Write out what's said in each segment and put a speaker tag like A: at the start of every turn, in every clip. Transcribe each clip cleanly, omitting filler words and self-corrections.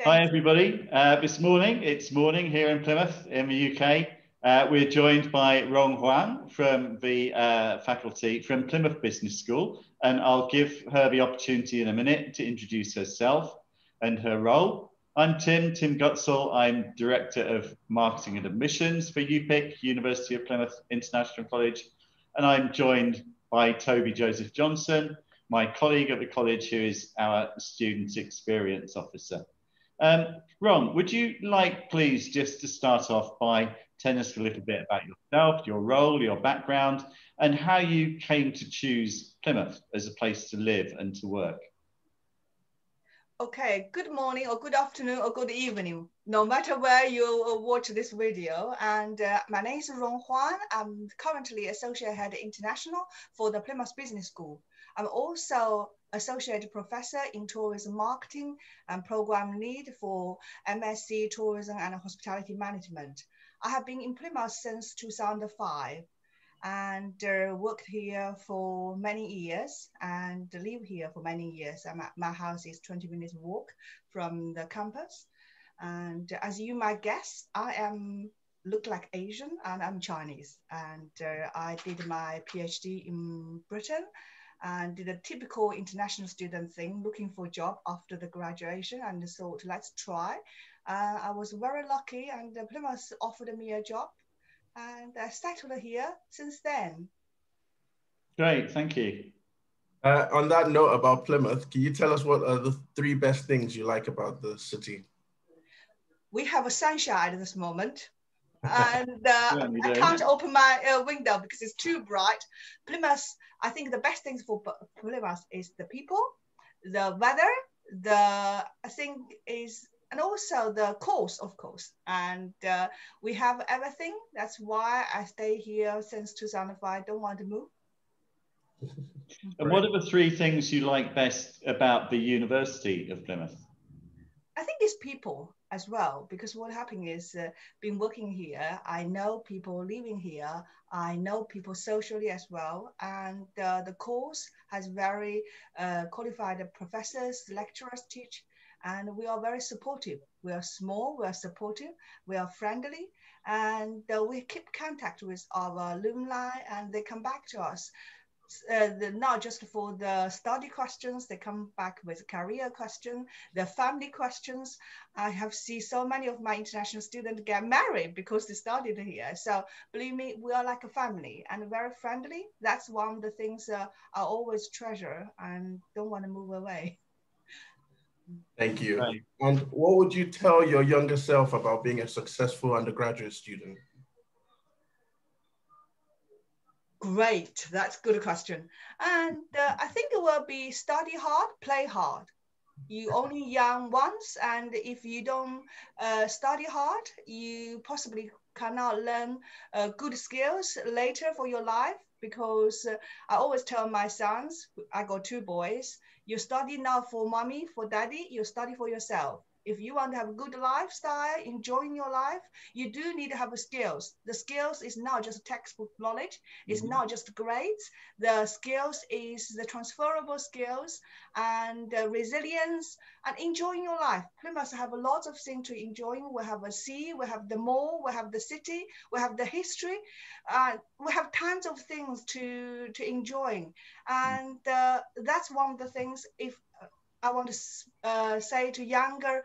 A: Hi, everybody. It's morning here in Plymouth in the UK. We're joined by Rong Huang from the faculty from Plymouth Business School, and I'll give her the opportunity in a minute to introduce herself and her role. I'm Tim Gutzel. I'm Director of Marketing and Admissions for UPIC, University of Plymouth International College, and I'm joined by Toby Joseph Johnson, my colleague at the college, who is our Student Experience Officer. Ron, would you like, please, just to start off by telling us a little bit about yourself, your role, your background, and how you came to choose Plymouth as a place to live and to work?
B: Okay, good morning or good afternoon or good evening, no matter where you watch this video. And my name is Rong Huang. I'm currently Associate Head International for the Plymouth Business School. I'm also Associate Professor in Tourism Marketing and Program Lead for MSc Tourism and Hospitality Management. I have been in Plymouth since 2005 and worked here for many years and live here for many years. My house is 20 minutes walk from the campus. And as you might guess, look like Asian and I'm Chinese. And I did my PhD in Britain and did a typical international student thing, looking for a job after the graduation, and thought, let's try. I was very lucky, and Plymouth offered me a job, and I settled here since then.
A: Great, thank you.
C: On that note about Plymouth, can you tell us what are the 3 best things you like about the city?
B: We have a sunshine at this moment. And I can't open my window because it's too bright. Plymouth, I think the best things for Plymouth is the people, the weather, and also the coast, of course. And we have everything. That's why I stay here since 2005. Don't want to move.
A: And what are the 3 things you like best about the University of Plymouth?
B: I think it's people as well, because what happened is been working here, I know people living here, I know people socially as well, and the course has very qualified professors, lecturers teach, and we are very supportive. We are small, we are supportive, we are friendly, and we keep contact with our alumni, and they come back to us. Not just for the study questions, they come back with career questions, the family questions. I have seen so many of my international students get married because they studied here. So believe me, we are like a family and very friendly. That's one of the things I always treasure and don't want to move away.
C: Thank you. Right. And what would you tell your younger self about being a successful undergraduate student?
B: Great, that's a good question. And I think it will be study hard, play hard. You only young once, and if you don't study hard, you possibly cannot learn good skills later for your life. Because I always tell my sons, I got 2 boys, you study not for mommy, for daddy, you study for yourself. If you want to have a good lifestyle, enjoying your life, you do need to have skills. The skills is not just textbook knowledge. It's not just grades. The skills is the transferable skills and resilience and enjoying your life. Plymouth have a lot of things to enjoy. We have a sea, we have the mall, we have the city, we have the history. We have tons of things to enjoy. And that's one of the things, if I want to say to younger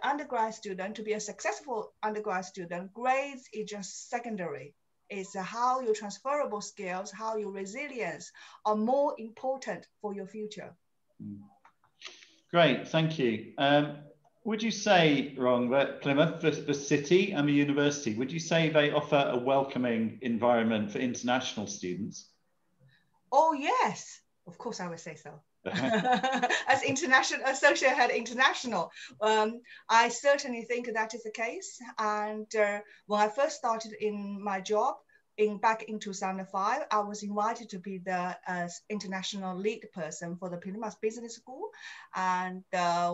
B: undergrad student, to be a successful undergrad student, grades is just secondary. It's how your transferable skills, how your resilience are more important for your future.
A: Great, thank you. Would you say, Rong, that Plymouth, the city and the university, would you say they offer a welcoming environment for international students?
B: Oh, yes, of course I would say so. As international associate head international, I certainly think that is the case. And when I first started in my job back in 2005, I was invited to be the international lead person for the Plymouth Business School, and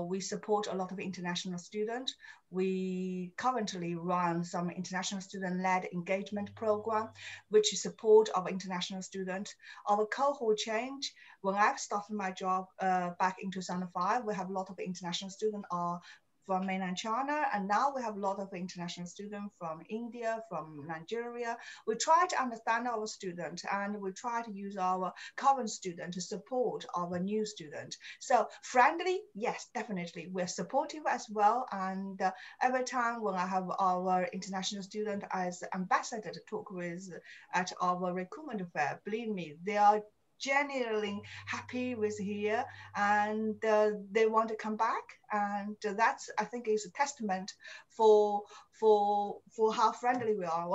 B: we support a lot of international students. We currently run some international student-led engagement program, which support our international students. Our cohort change. When I started my job back in 2005, we have a lot of international students are from mainland China, and now we have a lot of international students from India, from Nigeria. We try to understand our students, and we try to use our current student to support our new student. So friendly, yes, definitely. We're supportive as well. And every time when I have our international student as ambassador to talk with at our recruitment fair, believe me, they are genuinely happy with here, and they want to come back, and that's, I think, is a testament for how friendly we are.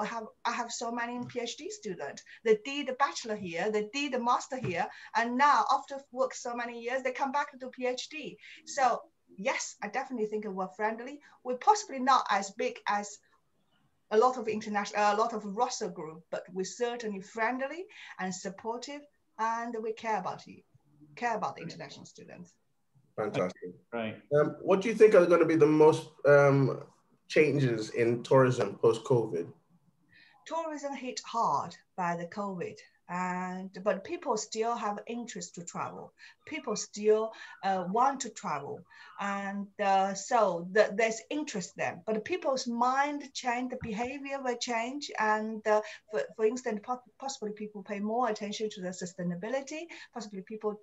B: I have so many PhD students. They did the bachelor here, they did the master here, and now after work so many years, they come back to do PhD. So yes, I definitely think we're friendly. We're possibly not as big as a lot of Russell group, but we're certainly friendly and supportive, and we care about the international students.
C: Fantastic.
A: Right.
C: What do you think are going to be the most changes in tourism post-COVID?
B: Tourism hit hard by the COVID, but people still have interest to travel. People still want to travel, and so there's interest there. But people's mind change, the behavior will change, and for instance, possibly people pay more attention to the sustainability. Possibly people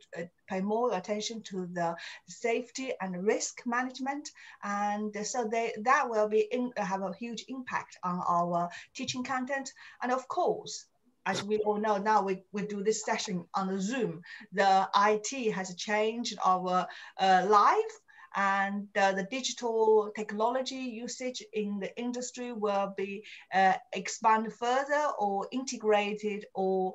B: pay more attention to the safety and risk management, and so that will have a huge impact on our teaching content. And of course, as we all know, now we do this session on the Zoom. The IT has changed our life, and the digital technology usage in the industry will be expanded further or integrated, or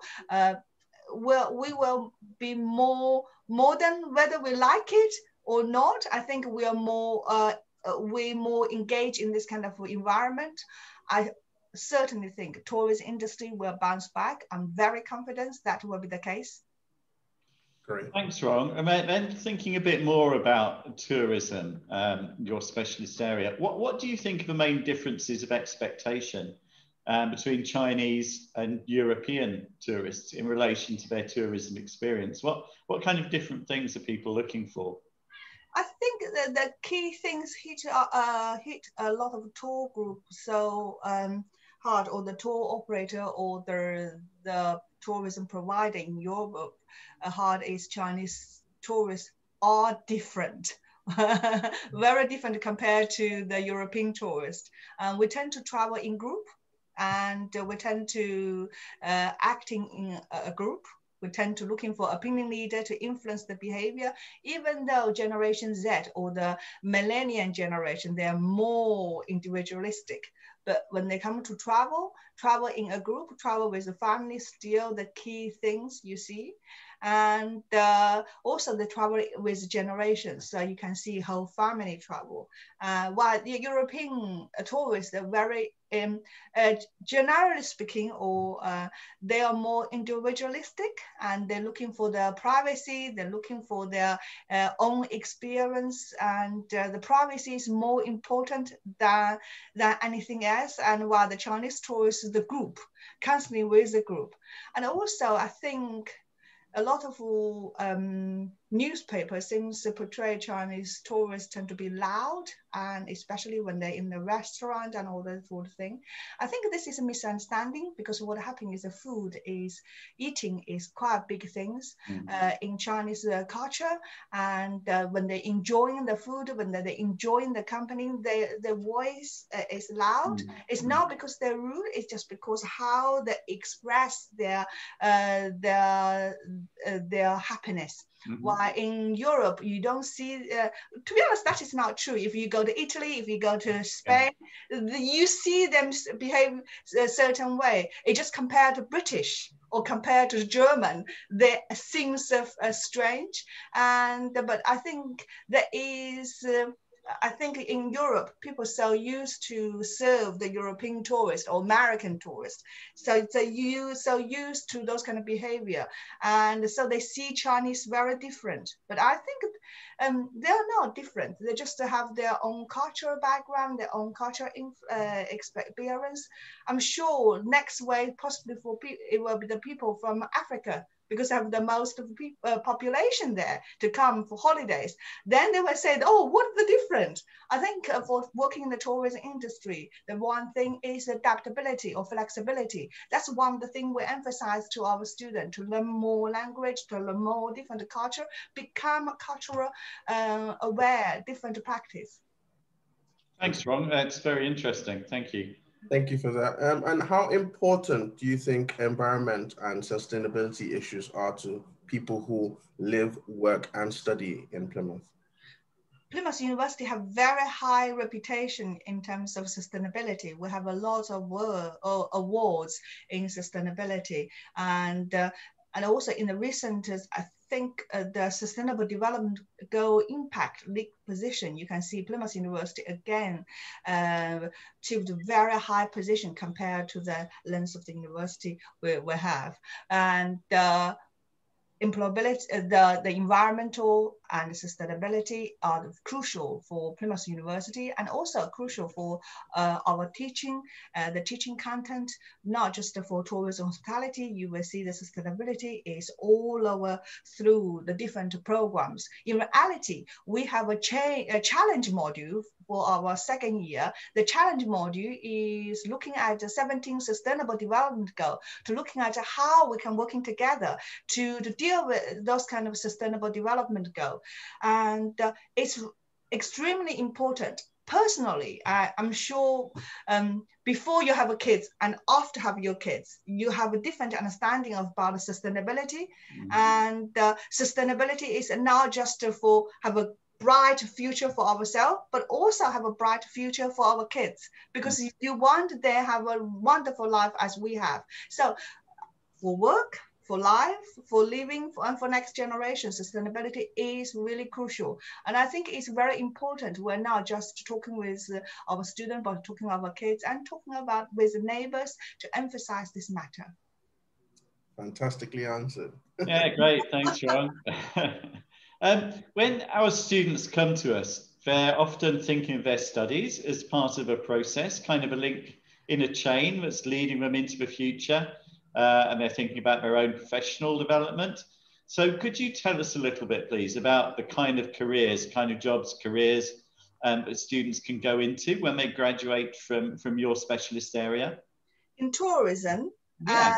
B: we will be more modern, whether we like it or not. I think we are more engaged in this kind of environment. I certainly think tourism industry will bounce back. I'm very confident that will be the case.
C: Great.
A: Thanks, Rong. And then thinking a bit more about tourism, your specialist area, what do you think are the main differences of expectation between Chinese and European tourists in relation to their tourism experience? What kind of different things are people looking for?
B: I think the key things hit a lot of tour groups so hard, or the tour operator or the tourism provider in Europe hard, is Chinese tourists are different. Very different compared to the European tourists. We tend to travel in group, and we tend to acting in a group. We tend to looking for opinion leader to influence the behavior, even though Generation Z or the millennial generation, they are more individualistic. But when they come to travel in a group, travel with a family, still the key things you see. And also the travel with generations, so you can see whole family travel. While the European tourists are very, generally speaking, or they are more individualistic, and they're looking for their privacy, they're looking for their own experience, and the privacy is more important than anything else. And while the Chinese tourists, the group, constantly with the group. And also, I think a lot of newspapers seems to portray Chinese tourists tend to be loud, and especially when they're in the restaurant and all that sort of thing. I think this is a misunderstanding, because what happens is eating is quite big things in Chinese culture, and when they're enjoying the food, when they're enjoying the company, their voice is loud. It's not because they're rude, it's just because how they express their happiness. While in Europe, you don't see, to be honest, that is not true. If you go to Italy, if you go to Spain, you see them behave a certain way. It just compared to British or compared to German, they seems strange. But I think there is, I think in Europe, people are so used to serve the European tourist or American tourist. So so used to those kind of behavior. And so they see Chinese very different. But I think they're not different. They just have their own cultural background, their own cultural experience. I'm sure next wave, possibly for people, it will be the people from Africa because they have the most of the population there to come for holidays. Then they were saying, oh, what's the difference? I think for working in the tourism industry, the one thing is adaptability or flexibility. That's one of the things we emphasize to our students, to learn more language, to learn more different culture, become cultural aware, different practice.
A: Thanks, Rong. That's very interesting. Thank you.
C: Thank you for that. And how important do you think environment and sustainability issues are to people who live, work, and study in Plymouth?
B: Plymouth University have very high reputation in terms of sustainability. We have a lot of awards in sustainability, and also in the recent, I think the Sustainable Development Goal Impact League position, you can see Plymouth University again achieved a very high position compared to the length of the university we have. And employability, the environmental and sustainability are crucial for Plymouth University, and also crucial for our teaching, the teaching content, not just for tourism hospitality. You will see the sustainability is all over through the different programs. In reality, we have a challenge module for our second year. The challenge module is looking at the 17 Sustainable Development Goals, to looking at how we can working together to deal with those kind of sustainable development goals. And it's extremely important. Personally, I'm sure before you have a kids and after have your kids, you have a different understanding about sustainability. And sustainability is not just for have a bright future for ourselves, but also have a bright future for our kids, because you want they have a wonderful life as we have. So for work, for life, for living, and for next generation, sustainability is really crucial. And I think it's very important. We're not just talking with our students, but talking about our kids and talking about with neighbors to emphasize this matter.
C: Fantastically answered.
A: Yeah, great. Thanks, Rong. When our students come to us, they're often thinking of their studies as part of a process, kind of a link in a chain that's leading them into the future. And they're thinking about their own professional development. So could you tell us a little bit, please, about the kind of careers, kind of jobs, careers that students can go into when they graduate from your specialist area?
B: In tourism,
A: yeah.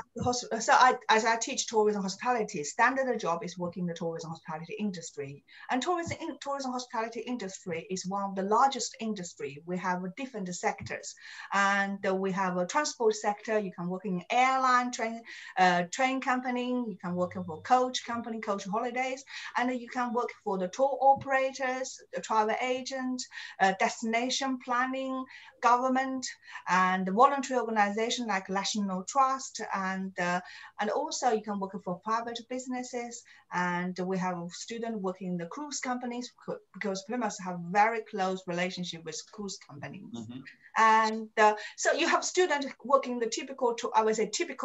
B: So as I teach tourism hospitality, standard job is working in the tourism hospitality industry. And tourism hospitality industry is one of the largest industry. We have different sectors, and we have a transport sector. You can work in airline, train company. You can work for coach company, coach holidays, and you can work for the tour operators, the travel agent, destination planning, government, and voluntary organization like National Trust. And also you can work for private businesses, and we have students working in the cruise companies, because Plymouth have very close relationship with cruise companies. And so you have students working in the typical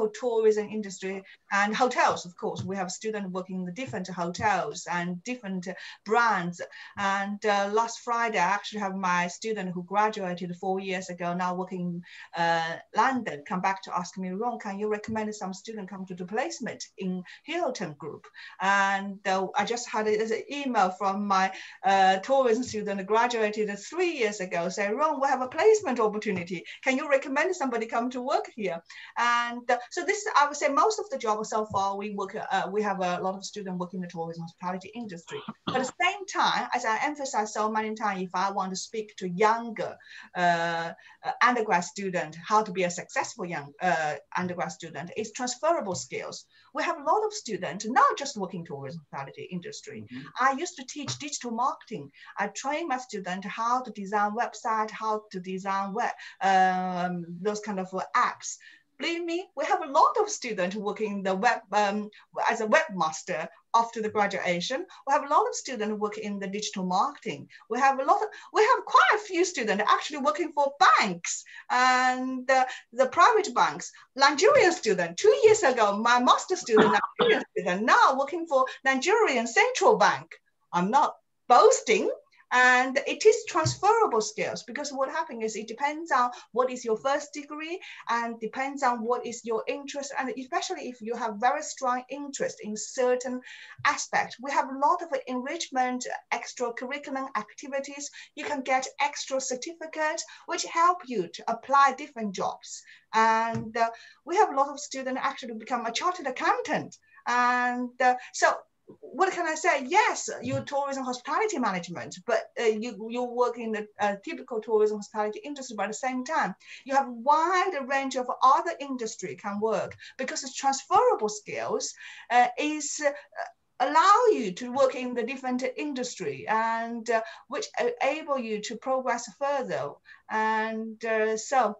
B: tourism industry, and hotels. Of course, we have students working in the different hotels and different brands. And last Friday, I actually have my student who graduated 4 years ago, now working in London, come back to ask me, Ron, can you recommend some student come to the placement in Hilton Group? And I just had an email from my tourism student who graduated 3 years ago, saying, Ron, we have a placement opportunity. Can you recommend somebody come to work here? And so this, I would say, most of the jobs so far, we have a lot of students working in the tourism hospitality industry. But at the same time, as I emphasize so many times, if I want to speak to younger undergrad student, how to be a successful young undergrad student, is transferable skills. We have a lot of students, not just working tourism hospitality industry. I used to teach digital marketing. I train my students how to design website, how to design web, those kind of apps. Believe me, we have a lot of students working the web as a webmaster after the graduation. We have a lot of students working in the digital marketing. We have quite a few students actually working for banks and the private banks. Nigerian student, 2 years ago, my master student, Nigerian student, now working for Nigerian Central Bank. I'm not boasting. And it is transferable skills, because what happens is it depends on what is your first degree and depends on what is your interest. And especially if you have very strong interest in certain aspect, we have a lot of enrichment, extracurricular activities. You can get extra certificates, which help you to apply different jobs. And we have a lot of students actually become a chartered accountant. And so what can I say? Yes, you're tourism hospitality management, but you work in the typical tourism hospitality industry, but at the same time, you have a wide range of other industry can work, because the transferable skills is allow you to work in the different industry, and which enable you to progress further. And so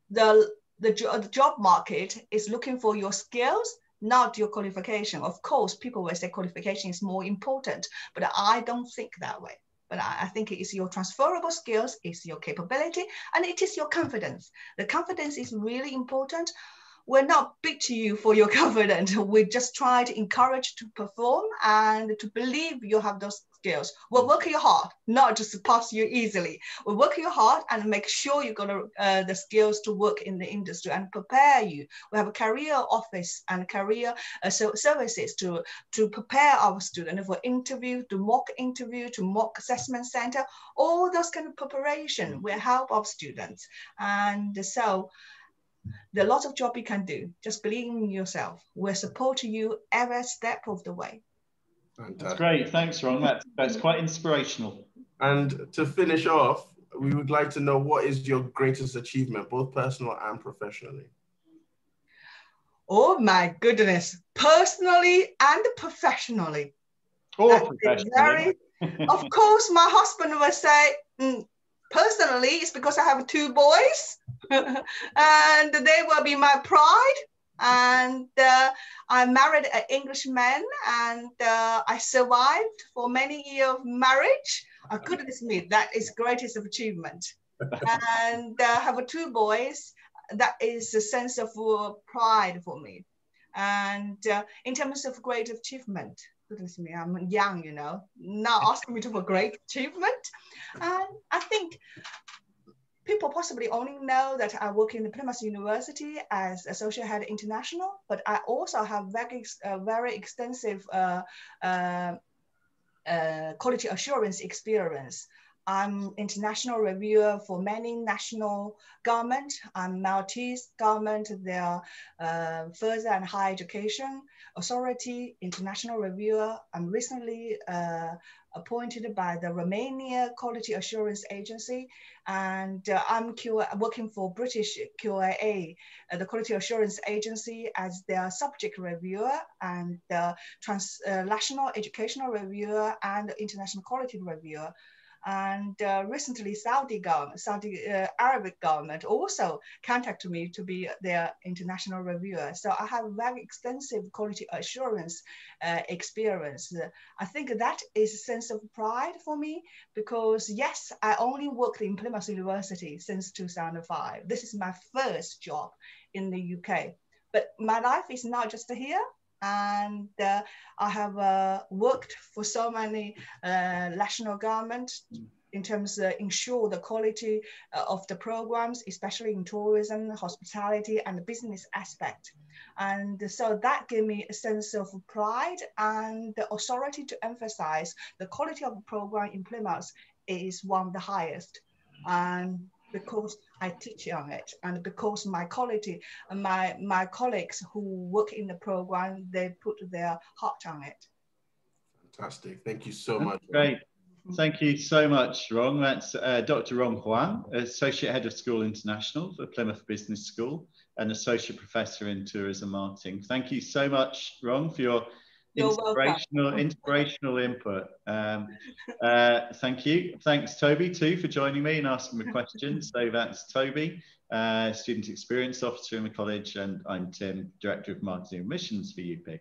B: the job market is looking for your skills, not your qualification. Of course, people will say qualification is more important, but I don't think that way. But I think it is your transferable skills, it's your capability, and it is your confidence. The confidence is really important. We're not big to you for your confidence. We just try to encourage to perform and to believe you have those skills. We're working hard, not just pass you easily. We're working hard and make sure you got the skills to work in the industry and prepare you. We have a career office and career services to prepare our students for interview, to mock assessment center. All those kind of preparation will help our students. And so there are lots of jobs you can do. Just believe in yourself. We'll support you every step of the way.
C: Fantastic.
A: That's great. Thanks, Rong. That's quite inspirational.
C: And to finish off, we would like to know, what is your greatest achievement, both personal and professionally?
B: Oh my goodness, personally and professionally.
A: Or professionally.
B: Of course, my husband will say, personally, it's because I have 2 boys and they will be my pride. And I married an Englishman, and I survived for many years of marriage. Oh, goodness me, that is greatest achievement. And have 2 boys. That is a sense of pride for me. And in terms of great achievement, goodness me, I'm young, you know, not asking me to for great achievement. And I think people possibly only know that I work in the Plymouth University as Associate Head International, but I also have very extensive quality assurance experience. I'm international reviewer for many national government. I'm Maltese government, their further and higher education authority, international reviewer. I'm recently appointed by the Romania Quality Assurance Agency, and I'm working for British QAA, the Quality Assurance Agency, as their subject reviewer and the national educational reviewer and international quality reviewer. And recently, Saudi Arabic government also contacted me to be their international reviewer. So I have very extensive quality assurance experience. I think that is a sense of pride for me, because yes, I only worked in Plymouth University since 2005. This is my first job in the UK, but my life is not just here. And I have worked for so many national governments in terms of ensure the quality of the programs, especially in tourism, hospitality, and the business aspect. And so that gave me a sense of pride and the authority to emphasize the quality of the program in Plymouth is one of the highest. And because I teach on it, and because my colleagues who work in the program, they put their heart on it.
C: Fantastic. Thank you so much.
A: Great. Thank you so much, Rong. That's Dr. Rong Huang, Associate Head of School International for Plymouth Business School and Associate Professor in Tourism Marketing. Thank you so much, Rong, for your inspirational input. Thank you. Thanks, Toby, too, for joining me and asking the questions. So that's Toby, Student Experience Officer in the college, and I'm Tim, Director of Marketing and Missions for UPIC.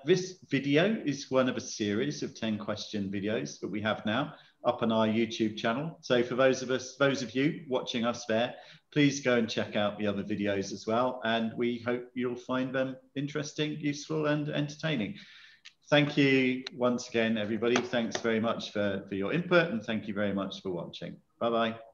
A: This video is one of a series of 10 question videos that we have now up on our YouTube channel. So for those of you watching us there, please go and check out the other videos as well. And we hope you'll find them interesting, useful, and entertaining. Thank you once again, everybody. Thanks very much for your input, and thank you very much for watching. Bye-bye.